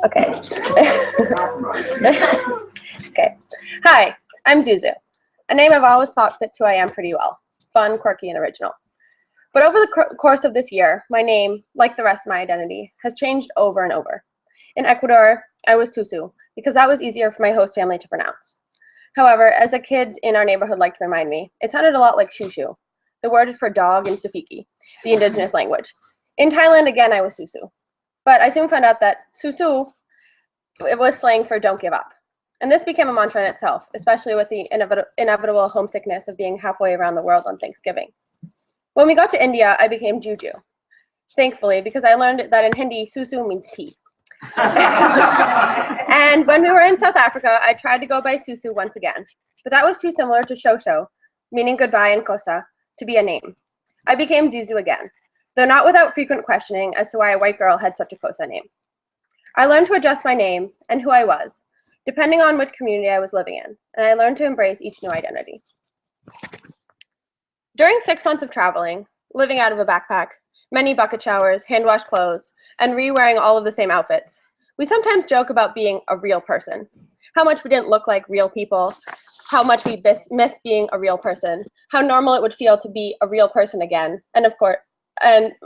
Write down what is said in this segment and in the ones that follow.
Okay. Okay. Hi, I'm Zuzu, a name I've always thought fits who I am pretty well. Fun, quirky, and original. But over the course of this year, my name, like the rest of my identity, has changed over and over. In Ecuador, I was Susu, because that was easier for my host family to pronounce. However, as the kids in our neighborhood liked to remind me, it sounded a lot like Shushu, the word for dog in Sufiki, the indigenous language. In Thailand, again, I was Susu. But I soon found out that Susu, it was slang for don't give up. And this became a mantra in itself, especially with the inevitable homesickness of being halfway around the world on Thanksgiving. When we got to India, I became Juju, thankfully, because I learned that in Hindi, Susu means pea. And when we were in South Africa, I tried to go by Susu once again, but that was too similar to Shosho, meaning goodbye in Xhosa, to be a name. I became Zuzu again, though not without frequent questioning as to why a white girl had such a Xhosa name. I learned to adjust my name and who I was, depending on which community I was living in, and I learned to embrace each new identity. During 6 months of traveling, living out of a backpack, many bucket showers, hand-washed clothes, and re-wearing all of the same outfits, we sometimes joke about being a real person, how much we didn't look like real people, how much we miss being a real person, how normal it would feel to be a real person again, and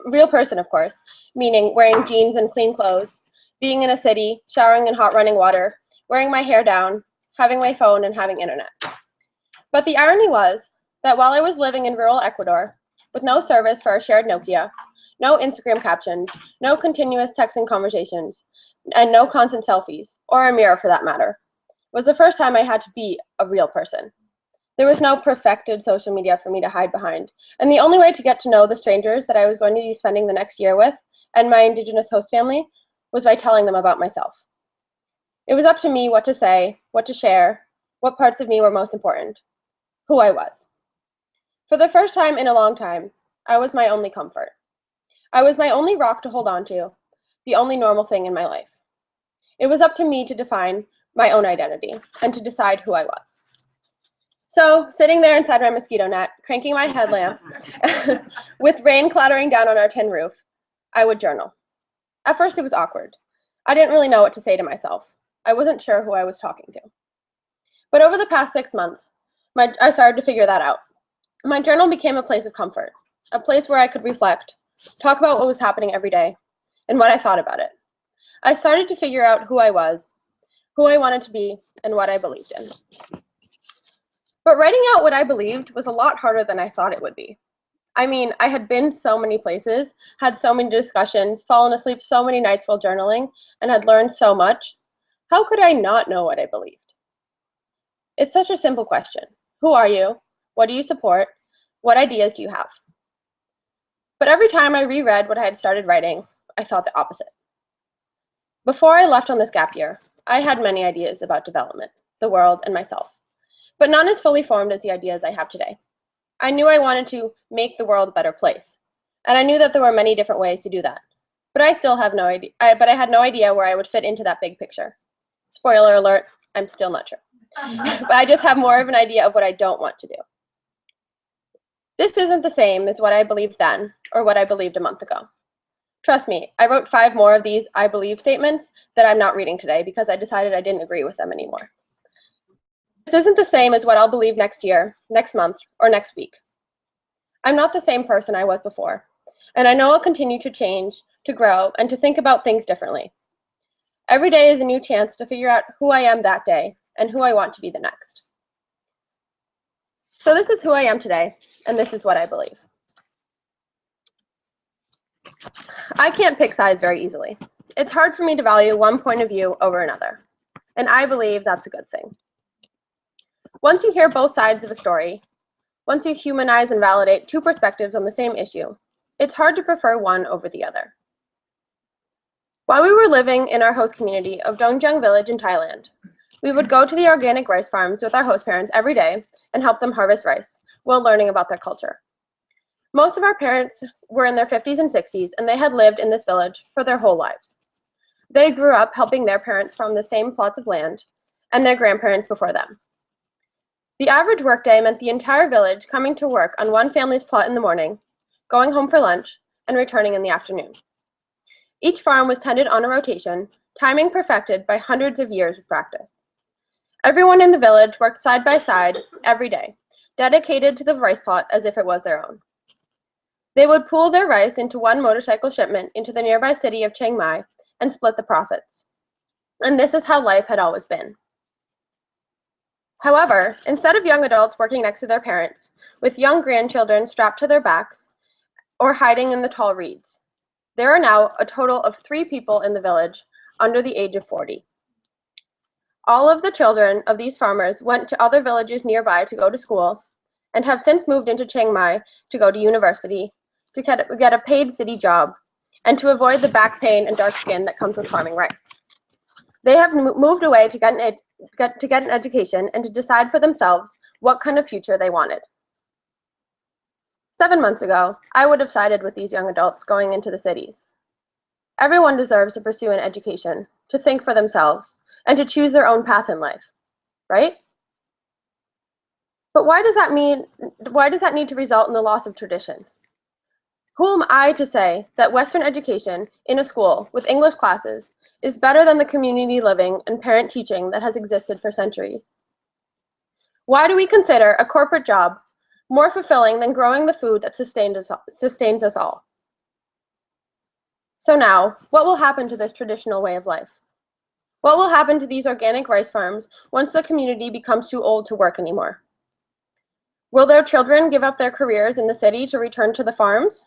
real person, of course, meaning wearing jeans and clean clothes, being in a city, showering in hot running water, wearing my hair down, having my phone, and having internet. But the irony was that while I was living in rural Ecuador, with no service for a shared Nokia, no Instagram captions, no continuous texting conversations, and no constant selfies, or a mirror for that matter, was the first time I had to be a real person. There was no perfected social media for me to hide behind, and the only way to get to know the strangers that I was going to be spending the next year with, and my indigenous host family, was by telling them about myself. It was up to me what to say, what to share, what parts of me were most important, who I was. For the first time in a long time, I was my only comfort. I was my only rock to hold on to, the only normal thing in my life. It was up to me to define my own identity and to decide who I was. So, sitting there inside my mosquito net, cranking my headlamp, with rain clattering down on our tin roof, I would journal. At first, it was awkward. I didn't really know what to say to myself. I wasn't sure who I was talking to. But over the past 6 months, I started to figure that out. My journal became a place of comfort, a place where I could reflect, talk about what was happening every day, and what I thought about it. I started to figure out who I was, who I wanted to be, and what I believed in. But writing out what I believed was a lot harder than I thought it would be. I mean, I had been so many places, had so many discussions, fallen asleep so many nights while journaling, and had learned so much. How could I not know what I believed? It's such a simple question. Who are you? What do you support? What ideas do you have? But every time I reread what I had started writing, I thought the opposite. Before I left on this gap year, I had many ideas about development, the world, and myself, but none as fully formed as the ideas I have today. I knew I wanted to make the world a better place, and I knew that there were many different ways to do that, but I still have no idea. But I had no idea where I would fit into that big picture. Spoiler alert, I'm still not sure. But I just have more of an idea of what I don't want to do. This isn't the same as what I believed then or what I believed a month ago. Trust me, I wrote 5 more of these I believe statements that I'm not reading today because I decided I didn't agree with them anymore. This isn't the same as what I'll believe next year, next month, or next week. I'm not the same person I was before, and I know I'll continue to change, to grow, and to think about things differently. Every day is a new chance to figure out who I am that day and who I want to be the next. So this is who I am today, and this is what I believe. I can't pick sides very easily. It's hard for me to value one point of view over another, and I believe that's a good thing. Once you hear both sides of a story, once you humanize and validate 2 perspectives on the same issue, it's hard to prefer one over the other. While we were living in our host community of Dongjang village in Thailand, we would go to the organic rice farms with our host parents every day and help them harvest rice while learning about their culture. Most of our parents were in their 50s and 60s, and they had lived in this village for their whole lives. They grew up helping their parents farm the same plots of land and their grandparents before them. The average workday meant the entire village coming to work on one family's plot in the morning, going home for lunch, and returning in the afternoon. Each farm was tended on a rotation, timing perfected by hundreds of years of practice. Everyone in the village worked side by side every day, dedicated to the rice plot as if it was their own. They would pool their rice into one motorcycle shipment into the nearby city of Chiang Mai and split the profits. And this is how life had always been. However, instead of young adults working next to their parents, with young grandchildren strapped to their backs or hiding in the tall reeds, there are now a total of 3 people in the village under the age of 40. All of the children of these farmers went to other villages nearby to go to school and have since moved into Chiang Mai to go to university, to get a paid city job, and to avoid the back pain and dark skin that comes with farming rice. They have moved away to get an education and to decide for themselves what kind of future they wanted. 7 months ago, I would have sided with these young adults going into the cities. Everyone deserves to pursue an education, to think for themselves, and to choose their own path in life, right? But why does that need to result in the loss of tradition? Who am I to say that Western education in a school with English classes is better than the community living and parent teaching that has existed for centuries? Why do we consider a corporate job more fulfilling than growing the food that sustains us all? So now, what will happen to this traditional way of life? What will happen to these organic rice farms once the community becomes too old to work anymore? Will their children give up their careers in the city to return to the farms?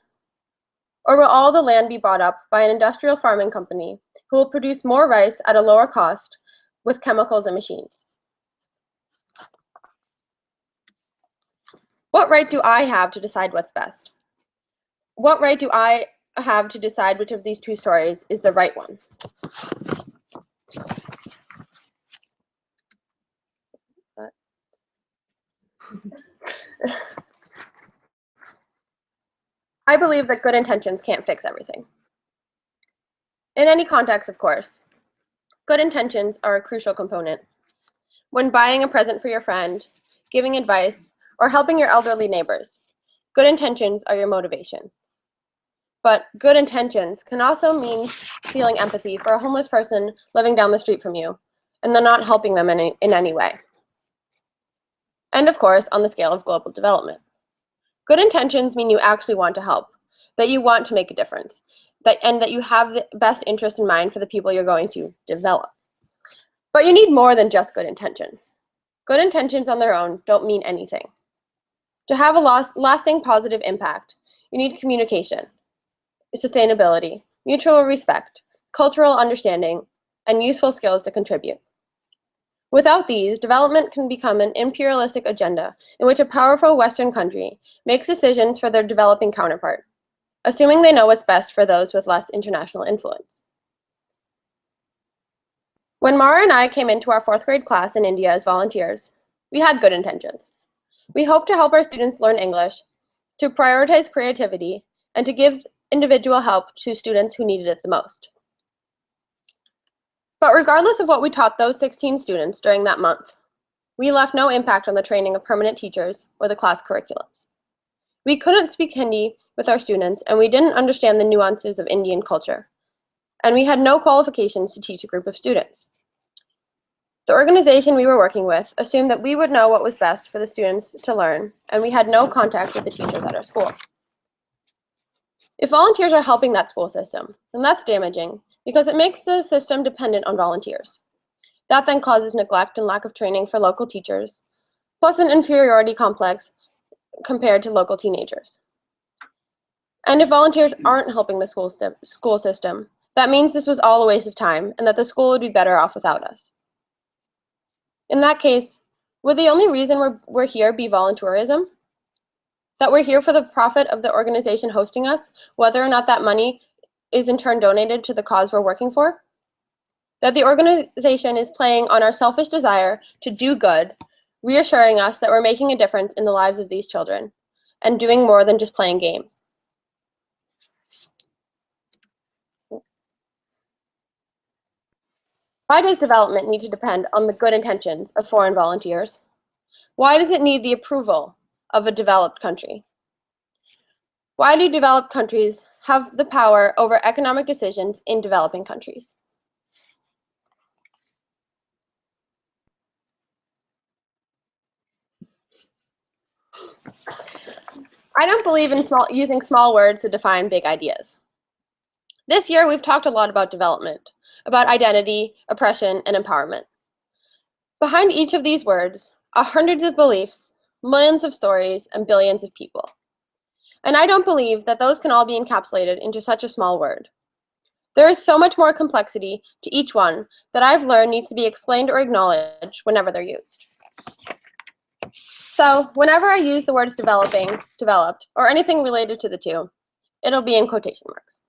Or will all the land be bought up by an industrial farming company who will produce more rice at a lower cost with chemicals and machines? What right do I have to decide what's best? What right do I have to decide which of these 2 stories is the right one? I believe that good intentions can't fix everything. In any context, of course, good intentions are a crucial component. When buying a present for your friend, giving advice, or helping your elderly neighbors, good intentions are your motivation. But good intentions can also mean feeling empathy for a homeless person living down the street from you, and then not helping them in any way. And of course, on the scale of global development. Good intentions mean you actually want to help, that you want to make a difference, and that you have the best interest in mind for the people you're going to develop. But you need more than just good intentions. Good intentions on their own don't mean anything. To have a lasting positive impact, you need communication, sustainability, mutual respect, cultural understanding, and useful skills to contribute. Without these, development can become an imperialistic agenda in which a powerful Western country makes decisions for their developing counterpart, assuming they know what's best for those with less international influence. When Mara and I came into our 4th grade class in India as volunteers, we had good intentions. We hoped to help our students learn English, to prioritize creativity, and to give individual help to students who needed it the most. But regardless of what we taught those 16 students during that month, we left no impact on the training of permanent teachers or the class curriculums. We couldn't speak Hindi with our students, and we didn't understand the nuances of Indian culture, and we had no qualifications to teach a group of students. The organization we were working with assumed that we would know what was best for the students to learn, and we had no contact with the teachers at our school. If volunteers are helping that school system, then that's damaging because it makes the system dependent on volunteers. That then causes neglect and lack of training for local teachers, plus an inferiority complex compared to local teenagers. And if volunteers aren't helping the school system, that means this was all a waste of time and that the school would be better off without us. In that case, would the only reason we're here be volunteerism? That we're here for the profit of the organization hosting us, whether or not that money is in turn donated to the cause we're working for? That the organization is playing on our selfish desire to do good, reassuring us that we're making a difference in the lives of these children and doing more than just playing games. Why does development need to depend on the good intentions of foreign volunteers? Why does it need the approval of a developed country? Why do developed countries have the power over economic decisions in developing countries? I don't believe in using small words to define big ideas. This year, we've talked a lot about development, about identity, oppression, and empowerment. Behind each of these words are hundreds of beliefs, millions of stories, and billions of people. And I don't believe that those can all be encapsulated into such a small word. There is so much more complexity to each one that I've learned needs to be explained or acknowledged whenever they're used. So whenever I use the words developing, developed, or anything related to the two, it'll be in quotation marks.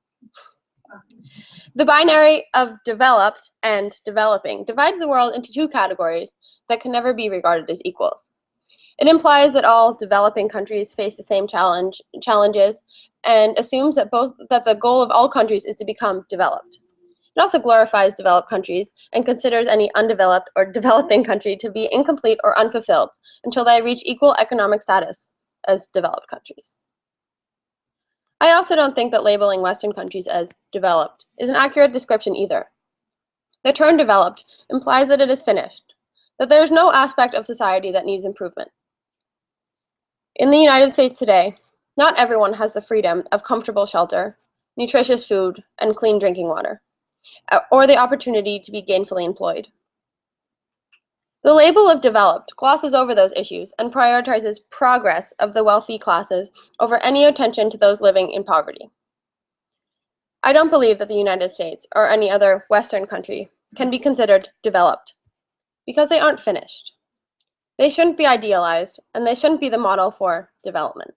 The binary of developed and developing divides the world into two categories that can never be regarded as equals. It implies that all developing countries face the same challenges and assumes that the goal of all countries is to become developed. It also glorifies developed countries and considers any undeveloped or developing country to be incomplete or unfulfilled until they reach equal economic status as developed countries. I also don't think that labeling Western countries as developed is an accurate description either. The term developed implies that it is finished, that there is no aspect of society that needs improvement. In the United States today, not everyone has the freedom of comfortable shelter, nutritious food, and clean drinking water, or the opportunity to be gainfully employed. The label of developed glosses over those issues and prioritizes progress of the wealthy classes over any attention to those living in poverty. I don't believe that the United States or any other Western country can be considered developed because they aren't finished. They shouldn't be idealized, and they shouldn't be the model for development.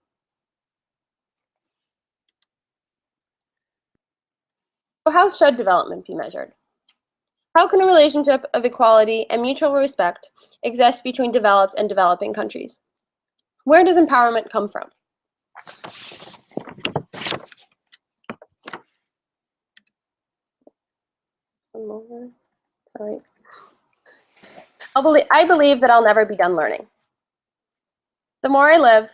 So how should development be measured? How can a relationship of equality and mutual respect exist between developed and developing countries? Where does empowerment come from? Sorry. I believe that I'll never be done learning. The more I live,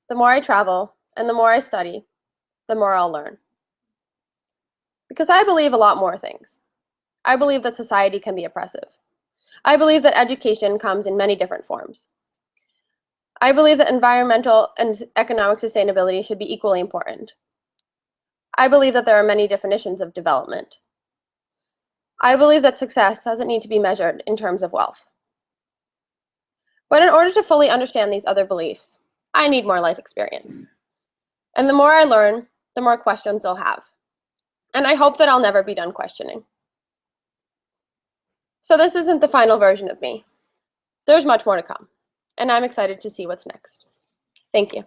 the more I travel, and the more I study, the more I'll learn. Because I believe a lot more things. I believe that society can be oppressive. I believe that education comes in many different forms. I believe that environmental and economic sustainability should be equally important. I believe that there are many definitions of development. I believe that success doesn't need to be measured in terms of wealth. But in order to fully understand these other beliefs, I need more life experience. And the more I learn, the more questions I'll have. And I hope that I'll never be done questioning. So this isn't the final version of me. There's much more to come, and I'm excited to see what's next. Thank you.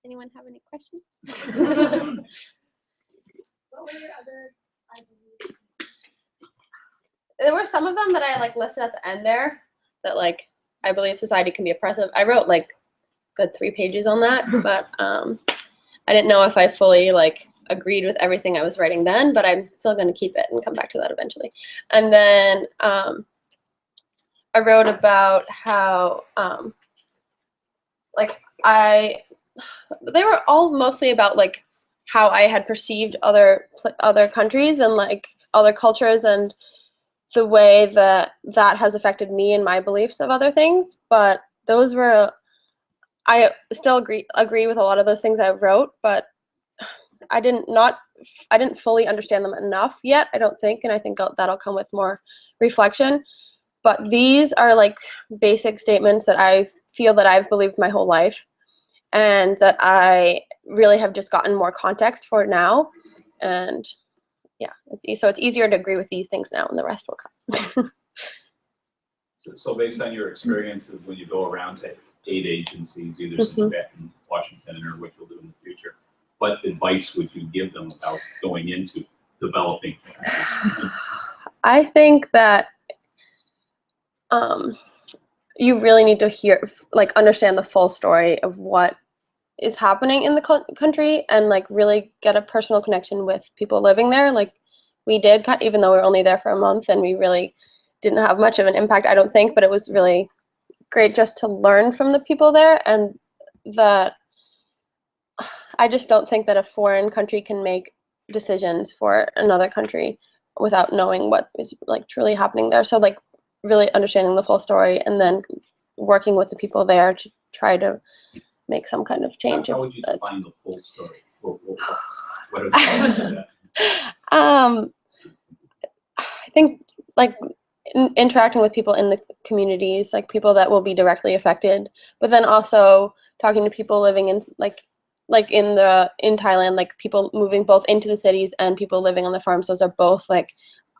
Anyone have any questions? What were your other ideas? There were some of them that I listed at the end there that I believe society can be oppressive. I wrote good 3 pages on that, but I didn't know if I fully agreed with everything I was writing then, but I'm still going to keep it and come back to that eventually. And then I wrote about how they were all mostly about how I had perceived other countries and other cultures and the way that has affected me and my beliefs of other things. But those were, I still agree with a lot of those things I wrote, but I didn't fully understand them enough yet, I don't think, and I think that'll come with more reflection. But these are basic statements that I feel that I've believed my whole life, and that I really have just gotten more context for now. And yeah, it's easier to agree with these things now, and the rest will come. So based on your experiences when you go around to aid agencies, either in Tibet and Washington or what you'll do in the future, what advice would you give them about going into developing countries? I think that you really need to understand the full story of what is happening in the country, and like really get a personal connection with people living there. Like we did, even though we were only there for a month, and we really didn't have much of an impact, I don't think, but it was really great just to learn from the people there. And that I just don't think that a foreign country can make decisions for another country without knowing what is like truly happening there. So like really understanding the full story, and then working with the people there to try to make some kind of change. How would you define the full story? What are the I think like interacting with people in the communities, like people that will be directly affected, but then also talking to people living in in Thailand, like people moving both into the cities and people living on the farms. Those are both like,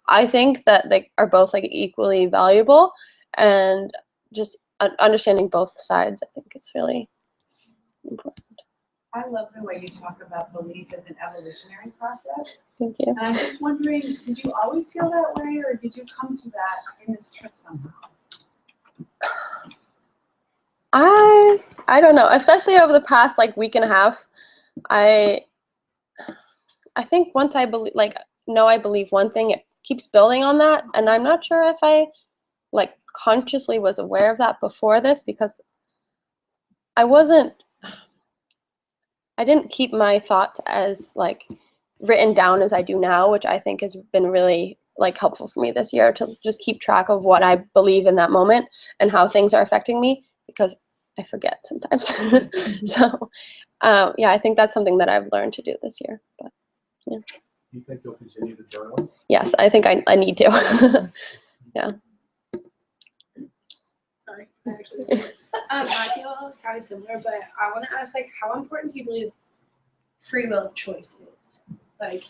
I think that they are both like equally valuable, and just understanding both sides, I think it's really important. I love the way you talk about belief as an evolutionary process. Thank you. And I'm just wondering, did you always feel that way, or did you come to that in this trip somehow? I don't know, especially over the past like week and a half. I think once I believe, I believe one thing, it keeps building on that, and I'm not sure if I like consciously was aware of that before this, because I didn't keep my thoughts as like written down as I do now, which I think has been really like helpful for me this year, to just keep track of what I believe in that moment and how things are affecting me, because I forget sometimes. So yeah, I think that's something that I've learned to do this year. But yeah. Do you think you'll continue to journal? Yes, I think I need to. Yeah. Sorry. I feel it's kind of similar, but I want to ask, like, how important do you believe free will of choice is?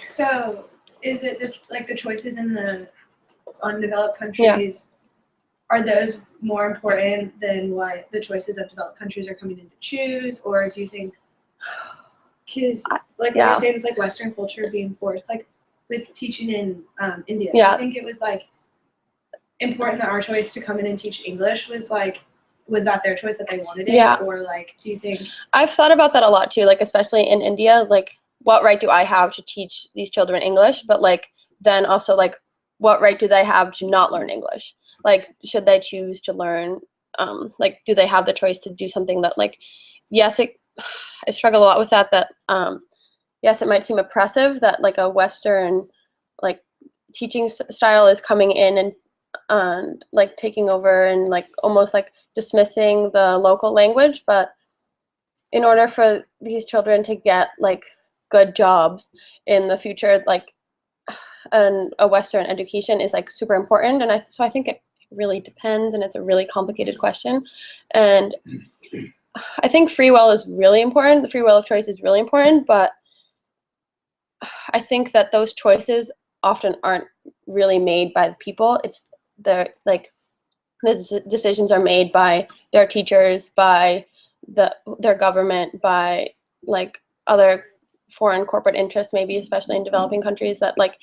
So is it the choices in the undeveloped countries, are those more important than what the choices of developed countries are coming in to choose? Or do you think, because like you're saying with like Western culture being forced, like with teaching in India, I think it was like important that our choice to come in and teach English was that their choice that they wanted it? Or like, do you think? I've thought about that a lot too, like especially in India, like what right do I have to teach these children English? But like then also like what right do they have to not learn English? Like should they choose to learn, like do they have the choice to do something that like, yes, I struggle a lot with that, yes, it might seem oppressive that like a Western like teaching style is coming in and like taking over and like almost like dismissing the local language. But in order for these children to get like good jobs in the future, like a Western education is like super important. And so I think it really depends, and it's a really complicated question. And I think free will is really important. The free will of choice is really important, but I think that those choices often aren't really made by the people. It's the decisions are made by their teachers, by their government, by like other foreign corporate interests, maybe especially in developing countries, that like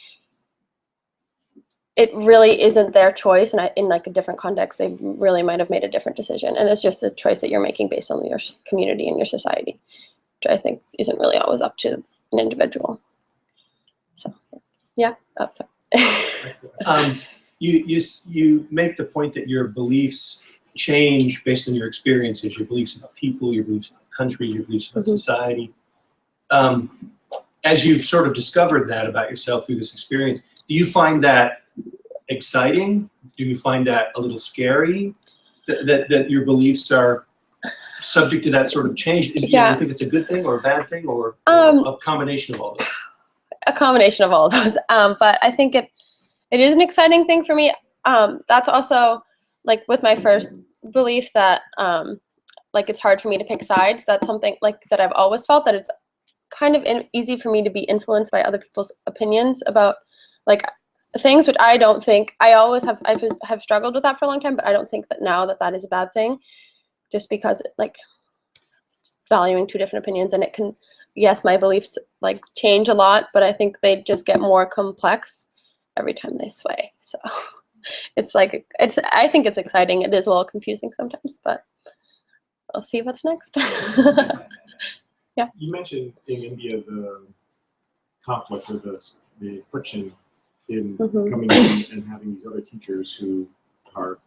it really isn't their choice, and in like a different context they really might have made a different decision, and it's just a choice that you're making based on your community and your society, which I think isn't really always up to an individual. So yeah. You make the point that your beliefs change based on your experiences, your beliefs about people, your beliefs about countries, your beliefs about society. As you've sort of discovered that about yourself through this experience, do you find that exciting? Do you find that a little scary, that your beliefs are subject to that sort of change? Do you think it's a good thing or a bad thing, or a combination of all those? A combination of all of those. But I think it is an exciting thing for me. That's also like with my first belief that like it's hard for me to pick sides. That's something like that I've always felt, that it's kind of easy for me to be influenced by other people's opinions about like things, which I don't think I always have struggled with that for a long time, but I don't think that now that is a bad thing, just because like valuing two different opinions, and it can, yes, my beliefs like change a lot, but I think they just get more complex every time they sway. So it's like I think it's exciting. It is a little confusing sometimes, but I'll see what's next. Yeah. You mentioned in India the conflict or the friction in coming in and having these other teachers who are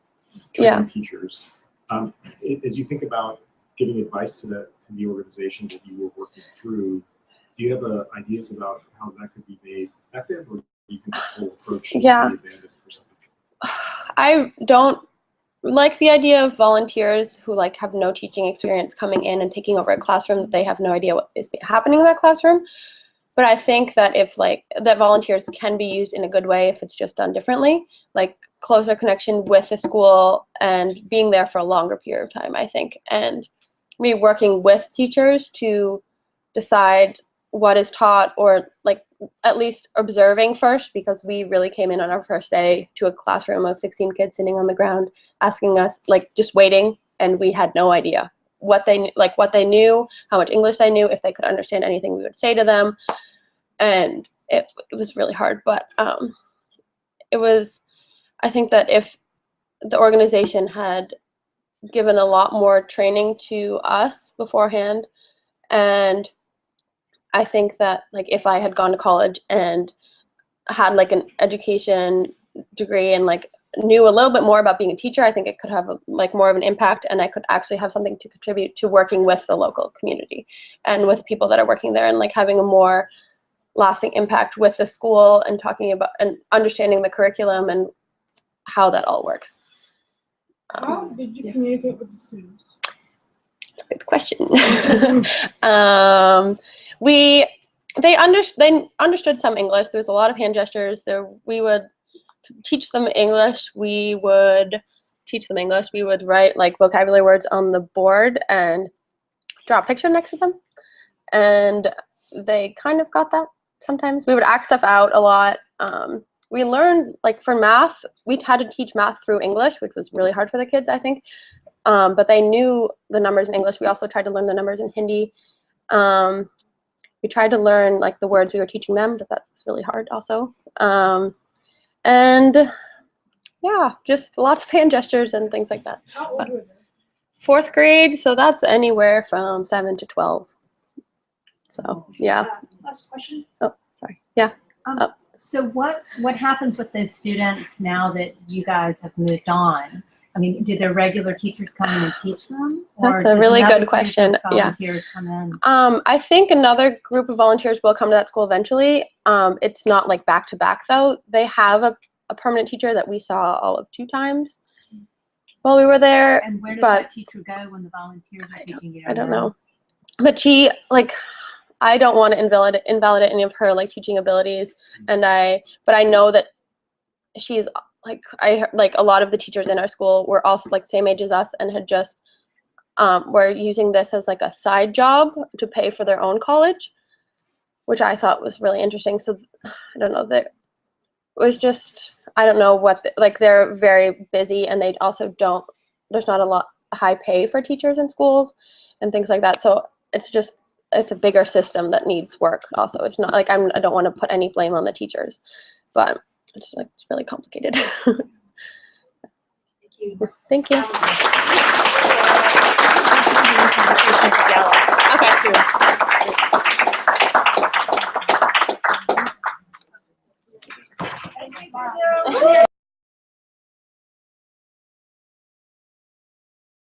trained teachers. As you think about giving advice to the organization that you were working through, do you have ideas about how that could be made effective, or do you think the whole approach should be abandoned for some people? I don't like the idea of volunteers who like have no teaching experience coming in and taking over a classroom that they have no idea what is happening in that classroom. But I think that if like that volunteers can be used in a good way if it's just done differently, like closer connection with the school and being there for a longer period of time, I think, and me working with teachers to decide what is taught, or like at least observing first, because we really came in on our first day to a classroom of 16 kids sitting on the ground asking us, like just waiting, and we had no idea what they knew, how much English they knew, if they could understand anything we would say to them, and it was really hard. But I think that if the organization had given a lot more training to us beforehand, and I think that like if I had gone to college and had like an education degree and like knew a little bit more about being a teacher, I think it could have like more of an impact, and I could actually have something to contribute to working with the local community and with people that are working there, and like having a more lasting impact with the school and talking about and understanding the curriculum and how that all works. How did you communicate with the students? That's a good question. They understood some English. There was a lot of hand gestures. We would teach them English. We would write like vocabulary words on the board and draw a picture next to them. And they kind of got that sometimes. We would act stuff out a lot. We learned, like for math, we had to teach math through English, which was really hard for the kids, I think. But they knew the numbers in English. We also tried to learn the numbers in Hindi. We tried to learn like the words we were teaching them, but that was really hard also. And yeah, just lots of hand gestures and things like that. How old were they? 4th grade, so that's anywhere from 7 to 12. So yeah. Last question. Oh, sorry. Yeah. So what happens with those students now that you guys have moved on? I mean, do their regular teachers come in and teach them? Or That's a really good question. Volunteers come in? I think another group of volunteers will come to that school eventually. It's not like back to back though. They have a permanent teacher that we saw all of 2 times while we were there. And where does that teacher go when the volunteers are teaching you? I don't know. But she, like, I don't want to invalidate any of her like teaching abilities, but I know that she's like a lot of the teachers in our school were also like same age as us and had just were using this as like a side job to pay for their own college, which I thought was really interesting. So I don't know, that was just, I don't know what like they're very busy, and they also there's not a lot high pay for teachers in schools and things like that. So it's a bigger system that needs work also. It's not like I don't want to put any blame on the teachers, but it's really complicated. Thank you. Okay.